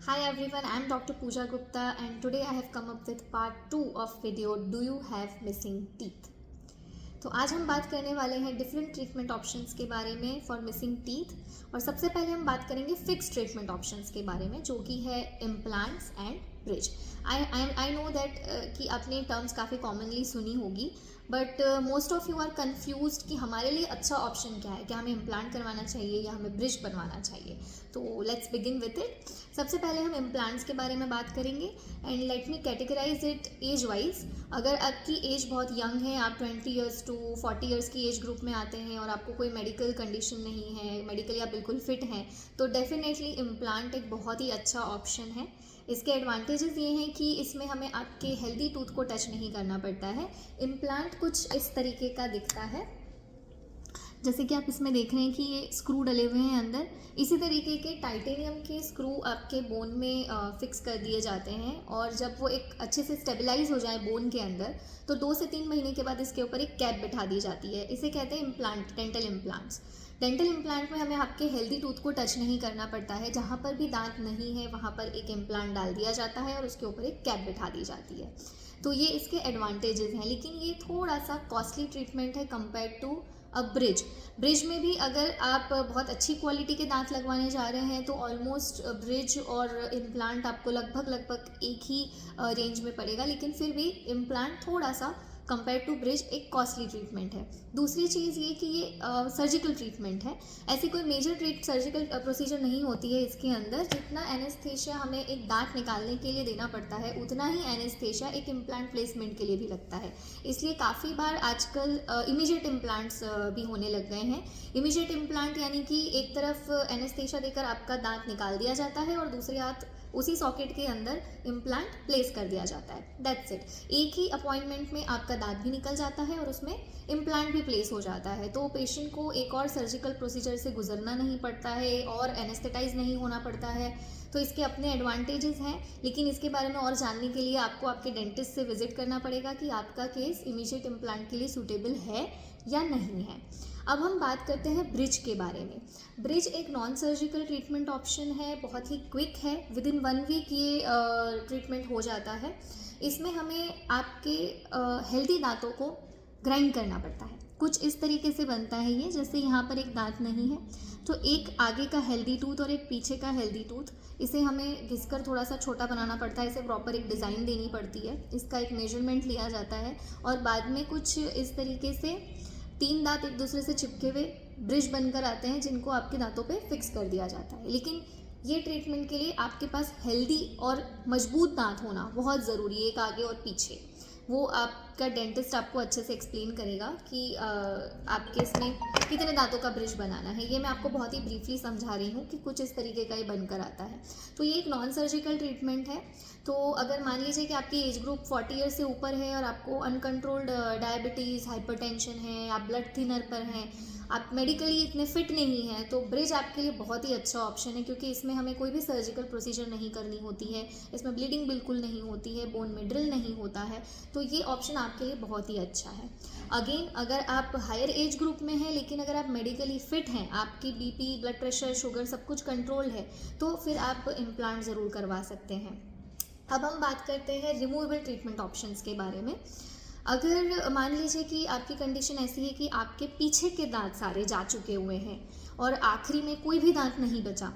Hi everyone, I am Dr. Pooja Gupta and today I have come up with part 2 of video Do you have missing teeth? तो आज हम बात करने वाले हैं different treatment options के बारे में फॉर मिसिंग टीथ। और सबसे पहले हम बात करेंगे फिक्स ट्रीटमेंट ऑप्शंस के बारे में, जो कि है implants and bridge. I know that कि आपने टर्म्स काफ़ी कॉमनली सुनी होगी, but most of you are confused कि हमारे लिए अच्छा ऑप्शन क्या है, क्या हमें इम्प्लांट करवाना चाहिए या हमें ब्रिज बनवाना चाहिए। तो लेट्स बिगिन विथ इट। सबसे पहले हम इम्प्लांट्स के बारे में बात करेंगे and let me categorise it age wise. अगर आपकी एज बहुत यंग है, आप 20 ईयर्स टू 40 ईयर्स की एज ग्रुप में आते हैं और आपको कोई मेडिकल कंडीशन नहीं है, मेडिकली आप बिल्कुल फिट हैं, तो डेफिनेटली इम्प्लांट एक बहुत ही अच्छा ऑप्शन है। इसके एडवांटेजेस ये हैं कि इसमें हमें आपके हेल्दी टूथ को टच नहीं करना पड़ता है। इम्प्लांट कुछ इस तरीके का दिखता है, जैसे कि आप इसमें देख रहे हैं कि ये स्क्रू डले हुए हैं अंदर। इसी तरीके के टाइटेनियम के स्क्रू आपके बोन में फिक्स कर दिए जाते हैं, और जब वो एक अच्छे से स्टेबलाइज हो जाए बोन के अंदर, तो 2 से 3 महीने के बाद इसके ऊपर एक कैप बिठा दी जाती है। इसे कहते हैं implant, dental implants. Dental implant में हमें आपके हेल्दी टूथ को टच नहीं करना पड़ता है। जहाँ पर भी दांत नहीं है वहाँ पर एक इम्प्लांट डाल दिया जाता है और उसके ऊपर एक कैप बिठा दी जाती है। तो ये इसके एडवांटेजेस हैं, लेकिन ये थोड़ा सा कॉस्टली ट्रीटमेंट है compare to a bridge. Bridge में भी अगर आप बहुत अच्छी क्वालिटी के दांत लगवाने जा रहे हैं तो ऑलमोस्ट ब्रिज और इम्प्लांट आपको लगभग एक ही रेंज में पड़ेगा, लेकिन फिर भी इम्प्लांट थोड़ा सा कंपेयर टू ब्रिज एक कॉस्टली ट्रीटमेंट है। दूसरी चीज़ ये कि ये सर्जिकल ट्रीटमेंट है। ऐसी कोई मेजर सर्जिकल प्रोसीजर नहीं होती है इसके अंदर। जितना एनेस्थेशिया हमें एक दांत निकालने के लिए देना पड़ता है, उतना ही एनेस्थेशिया एक इम्प्लांट प्लेसमेंट के लिए भी लगता है। इसलिए काफ़ी बार आजकल इमीडिएट इम्प्लांट्स भी होने लग गए हैं। इमीडिएट इम्प्लांट यानी कि एक तरफ एनेस्थेशिया देकर आपका दांत निकाल दिया जाता है और दूसरे हाथ उसी सॉकेट के अंदर इम्प्लांट प्लेस कर दिया जाता है। That's it. एक ही अपॉइंटमेंट में आपका दांत भी निकल जाता है और उसमें इम्प्लांट भी प्लेस हो जाता है। तो पेशेंट को एक और सर्जिकल प्रोसीजर से गुजरना नहीं पड़ता है और एनेस्थेटाइज नहीं होना पड़ता है। तो इसके अपने एडवांटेजेस हैं, लेकिन इसके बारे में और जानने के लिए आपको आपके डेंटिस्ट से विजिट करना पड़ेगा कि आपका केस इमीडिएट इम्प्लांट के लिए सूटेबल है या नहीं है। अब हम बात करते हैं ब्रिज के बारे में। ब्रिज एक नॉन सर्जिकल ट्रीटमेंट ऑप्शन है, बहुत ही क्विक है। विद इन 1 वीक ये ट्रीटमेंट हो जाता है। इसमें हमें आपके हेल्दी दांतों को ग्राइंड करना पड़ता है। कुछ इस तरीके से बनता है ये, जैसे यहाँ पर एक दांत नहीं है तो एक आगे का हेल्दी टूथ और एक पीछे का हेल्दी टूथ, इसे हमें घिसकर थोड़ा सा छोटा बनाना पड़ता है। इसे प्रॉपर एक डिज़ाइन देनी पड़ती है, इसका एक मेजरमेंट लिया जाता है और बाद में कुछ इस तरीके से 3 दांत एक दूसरे से चिपके हुए ब्रिज बनकर आते हैं, जिनको आपके दांतों पे फिक्स कर दिया जाता है। लेकिन ये ट्रीटमेंट के लिए आपके पास हेल्दी और मजबूत दांत होना बहुत ज़रूरी है, एक आगे और पीछे। वो आपका डेंटिस्ट आपको अच्छे से एक्सप्लेन करेगा कि आपके इसमें कितने दांतों का ब्रिज बनाना है। ये मैं आपको बहुत ही ब्रीफली समझा रही हूँ कि कुछ इस तरीके का ये बनकर आता है। तो ये एक नॉन सर्जिकल ट्रीटमेंट है। तो अगर मान लीजिए कि आपकी एज ग्रुप 40 ईयर से ऊपर है और आपको अनकंट्रोल्ड डायबिटीज़, हाइपरटेंशन है, आप ब्लड थिनर पर हैं, आप मेडिकली इतने फिट नहीं हैं, तो ब्रिज आपके लिए बहुत ही अच्छा ऑप्शन है, क्योंकि इसमें हमें कोई भी सर्जिकल प्रोसीजर नहीं करनी होती है। इसमें ब्लीडिंग बिल्कुल नहीं होती है, बोन में ड्रिल नहीं होता है। तो ये ऑप्शन आपके लिए बहुत ही अच्छा है। अगेन, अगर आप हायर एज ग्रुप में हैं लेकिन अगर आप मेडिकली फिट हैं, आपकी बीपी, ब्लड प्रेशर, शुगर सब कुछ कंट्रोल है, तो फिर आप इम्प्लांट ज़रूर करवा सकते हैं। अब हम बात करते हैं रिमूवेबल ट्रीटमेंट ऑप्शंस के बारे में। अगर मान लीजिए कि आपकी कंडीशन ऐसी है कि आपके पीछे के दांत सारे जा चुके हुए हैं और आखिरी में कोई भी दांत नहीं बचा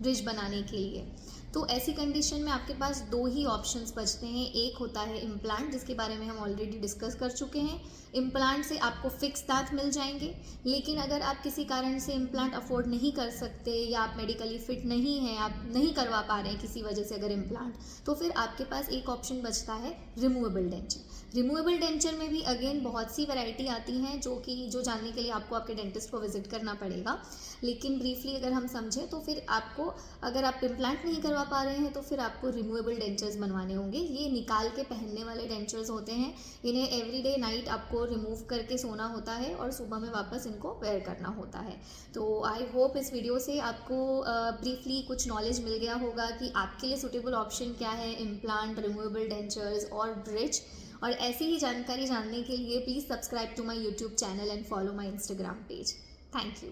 ब्रिज बनाने के लिए, तो ऐसी कंडीशन में आपके पास 2 ही ऑप्शंस बचते हैं। एक होता है इम्प्लांट, जिसके बारे में हम ऑलरेडी डिस्कस कर चुके हैं। इम्प्लांट से आपको फिक्स दांत मिल जाएंगे, लेकिन अगर आप किसी कारण से इम्प्लांट अफोर्ड नहीं कर सकते या आप मेडिकली फिट नहीं हैं, आप नहीं करवा पा रहे हैं किसी वजह से अगर इम्प्लांट, तो फिर आपके पास एक ऑप्शन बचता है रिमूवेबल डेंचर। रिमूवेबल डेंचर में भी अगेन बहुत सी वैरायटी आती हैं, जो जानने के लिए आपको आपके डेंटिस्ट को विजिट करना पड़ेगा। लेकिन ब्रीफली अगर हम समझें तो फिर आपको, अगर आप इम्प्लांट नहीं करवा पा रहे हैं तो फिर आपको रिमूवेबल डेंचर्स बनवाने होंगे। ये निकाल के पहनने वाले डेंचर्स होते हैं। इन्हें एवरीडे नाइट आपको रिमूव करके सोना होता है और सुबह में वापस इनको वेयर करना होता है। तो आई होप इस वीडियो से आपको ब्रीफली कुछ नॉलेज मिल गया होगा कि आपके लिए सूटेबल ऑप्शन क्या है, इम्प्लांट, रिमूवेबल डेंचर्स और ब्रिज। और ऐसी ही जानकारी जानने के लिए please subscribe to my YouTube channel and follow my Instagram page. Thank you.